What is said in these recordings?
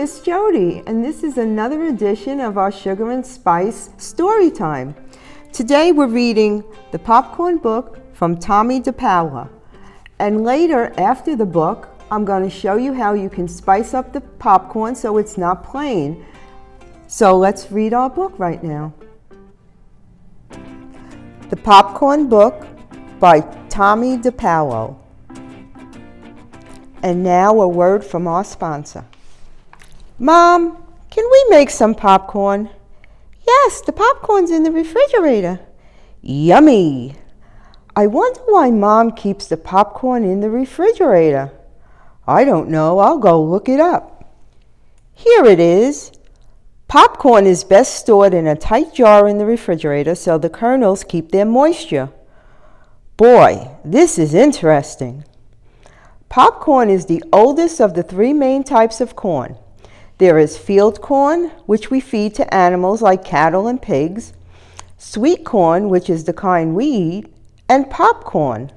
Miss Jody, and this is another edition of our Sugar and Spice story time. Today we're reading The Popcorn Book from Tomie de Paola. And later, after the book, I'm going to show you how you can spice up the popcorn so it's not plain. So let's read our book right now. The Popcorn Book by Tomie de Paola. And now a word from our sponsor. Mom, can we make some popcorn? Yes, the popcorn's in the refrigerator. Yummy! I wonder why Mom keeps the popcorn in the refrigerator. I don't know. I'll go look it up. Here it is. Popcorn is best stored in a tight jar in the refrigerator so the kernels keep their moisture. Boy, this is interesting. Popcorn is the oldest of the three main types of corn. There is field corn, which we feed to animals like cattle and pigs, sweet corn, which is the kind we eat, and popcorn.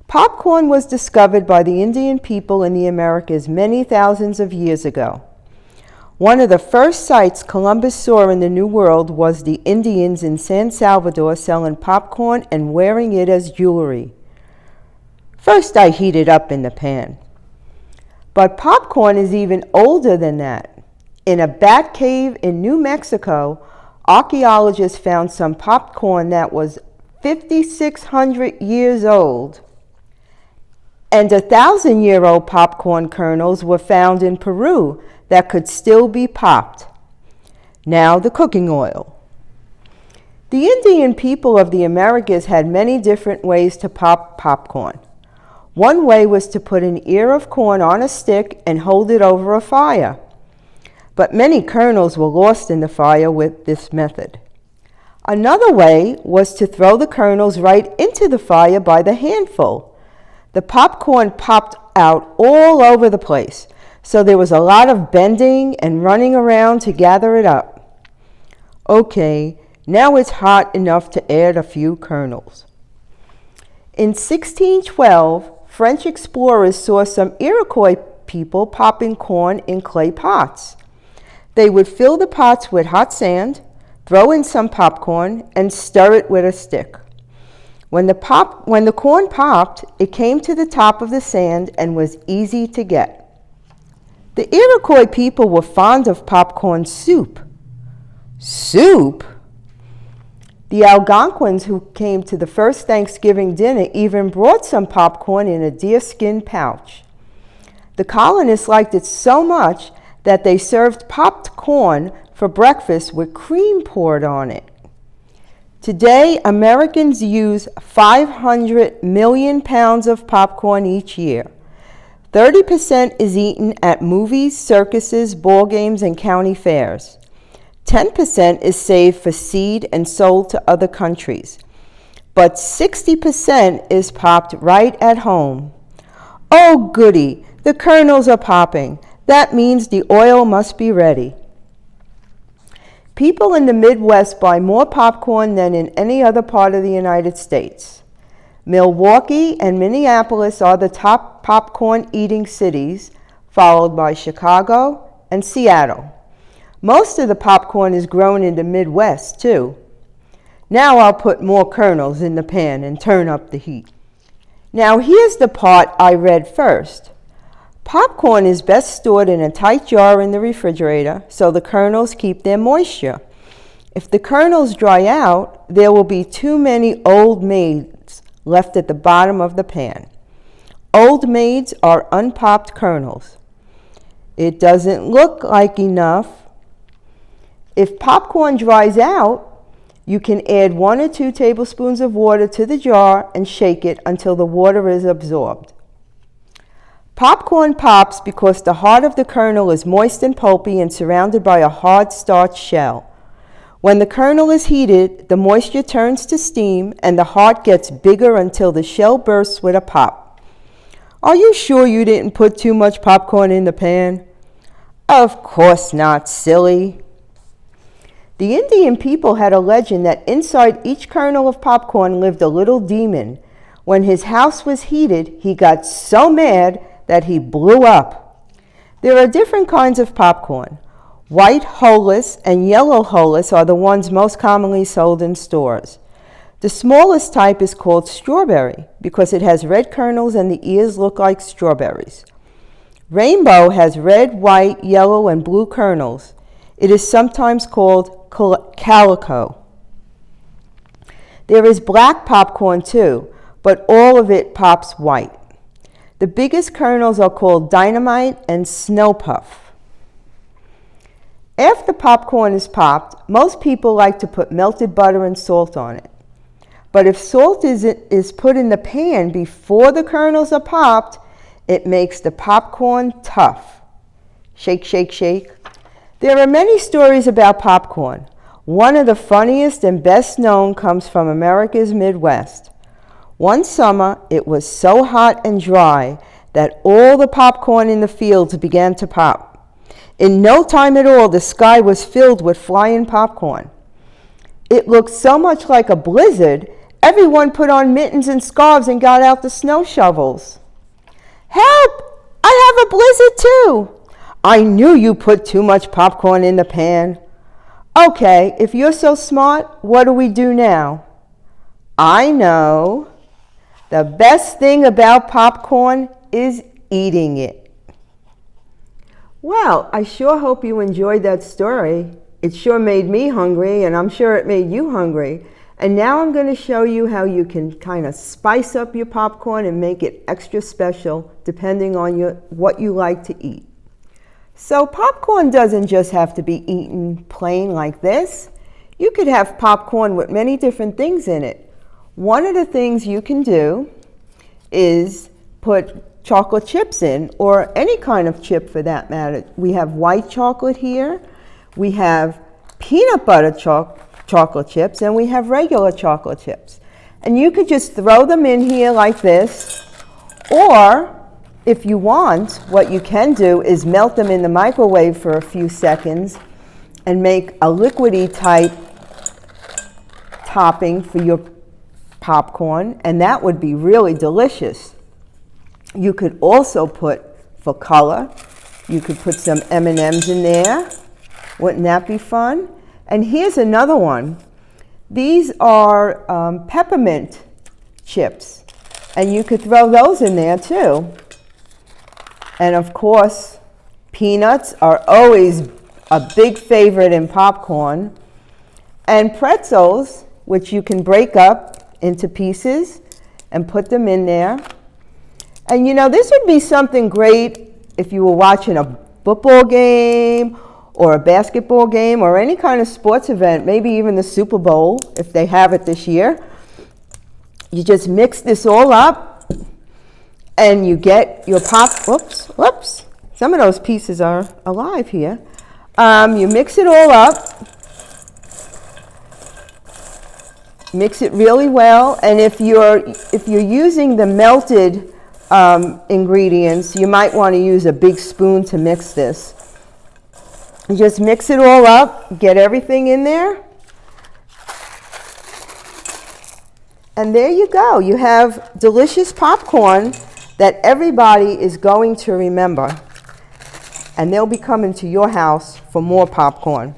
Popcorn was discovered by the Indian people in the Americas many thousands of years ago. One of the first sights Columbus saw in the New World was the Indians in San Salvador selling popcorn and wearing it as jewelry. First, I heat it up in the pan. But popcorn is even older than that. In a bat cave in New Mexico, archaeologists found some popcorn that was 5,600 years old. And 1,000-year-old popcorn kernels were found in Peru that could still be popped. Now the cooking oil. The Indian people of the Americas had many different ways to pop popcorn. One way was to put an ear of corn on a stick and hold it over a fire. But many kernels were lost in the fire with this method. Another way was to throw the kernels right into the fire by the handful. The popcorn popped out all over the place, so there was a lot of bending and running around to gather it up. Okay, now it's hot enough to add a few kernels. In 1612, French explorers saw some Iroquois people popping corn in clay pots. They would fill the pots with hot sand, throw in some popcorn, and stir it with a stick. When the corn popped, it came to the top of the sand and was easy to get. The Iroquois people were fond of popcorn soup. Soup? The Algonquins who came to the first Thanksgiving dinner even brought some popcorn in a deerskin pouch. The colonists liked it so much that they served popped corn for breakfast with cream poured on it. Today, Americans use 500 million pounds of popcorn each year. 30% is eaten at movies, circuses, ball games, and county fairs. 10% is saved for seed and sold to other countries. But 60% is popped right at home. Oh goody, the kernels are popping. That means the oil must be ready. People in the Midwest buy more popcorn than in any other part of the United States. Milwaukee and Minneapolis are the top popcorn eating cities, followed by Chicago and Seattle. Most of the popcorn is grown in the Midwest, too. Now I'll put more kernels in the pan and turn up the heat. Now here's the part I read first. Popcorn is best stored in a tight jar in the refrigerator so the kernels keep their moisture. If the kernels dry out, there will be too many old maids left at the bottom of the pan. Old maids are unpopped kernels. It doesn't look like enough. If popcorn dries out, you can add 1 or 2 tablespoons of water to the jar and shake it until the water is absorbed. Popcorn pops because the heart of the kernel is moist and pulpy and surrounded by a hard starch shell. When the kernel is heated, the moisture turns to steam and the heart gets bigger until the shell bursts with a pop. Are you sure you didn't put too much popcorn in the pan? Of course not, silly. The Indian people had a legend that inside each kernel of popcorn lived a little demon. When his house was heated, he got so mad that he blew up. There are different kinds of popcorn. White hulless and yellow hulless are the ones most commonly sold in stores. The smallest type is called strawberry because it has red kernels and the ears look like strawberries. Rainbow has red, white, yellow, and blue kernels. It is sometimes called calico. There is black popcorn too, but all of it pops white. The biggest kernels are called dynamite and snow puff. After popcorn is popped, most people like to put melted butter and salt on it. But if salt is put in the pan before the kernels are popped, it makes the popcorn tough. Shake, shake, shake. There are many stories about popcorn. One of the funniest and best known comes from America's Midwest. One summer, it was so hot and dry that all the popcorn in the fields began to pop. In no time at all, the sky was filled with flying popcorn. It looked so much like a blizzard, everyone put on mittens and scarves and got out the snow shovels. Help! I have a blizzard too! I knew you put too much popcorn in the pan. Okay, if you're so smart, what do we do now? I know. The best thing about popcorn is eating it. Well, I sure hope you enjoyed that story. It sure made me hungry, and I'm sure it made you hungry. And now I'm going to show you how you can kind of spice up your popcorn and make it extra special depending on what you like to eat. So popcorn doesn't just have to be eaten plain like this. You could have popcorn with many different things in it. One of the things you can do is put chocolate chips in, or any kind of chip for that matter. We have white chocolate here, we have peanut butter chocolate chips, and we have regular chocolate chips. And you could just throw them in here like this, or if you want, what you can do is melt them in the microwave for a few seconds and make a liquidy type topping for your popcorn, and that would be really delicious. You could also put, for color, you could put some M&Ms in there. Wouldn't that be fun? And here's another one. These are peppermint chips, and you could throw those in there too. And of course, peanuts are always a big favorite in popcorn. And pretzels, which you can break up into pieces and put them in there. And you know, this would be something great if you were watching a football game or a basketball game or any kind of sports event, maybe even the Super Bowl if they have it this year. You just mix this all up and you get your whoops, some of those pieces are alive here. You mix it all up. Mix it really well, and if you're using the melted ingredients, you might want to use a big spoon to mix this. You just mix it all up, get everything in there, and there you go. You have delicious popcorn that everybody is going to remember, and they'll be coming to your house for more popcorn.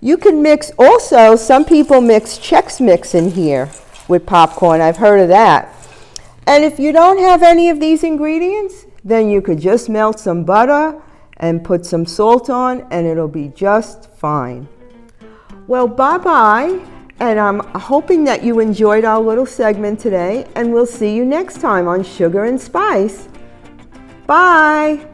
You can mix also, some people mix Chex Mix in here with popcorn. I've heard of that. And if you don't have any of these ingredients, then you could just melt some butter and put some salt on, and it'll be just fine. Well, bye-bye, and I'm hoping that you enjoyed our little segment today, and we'll see you next time on Sugar and Spice. Bye!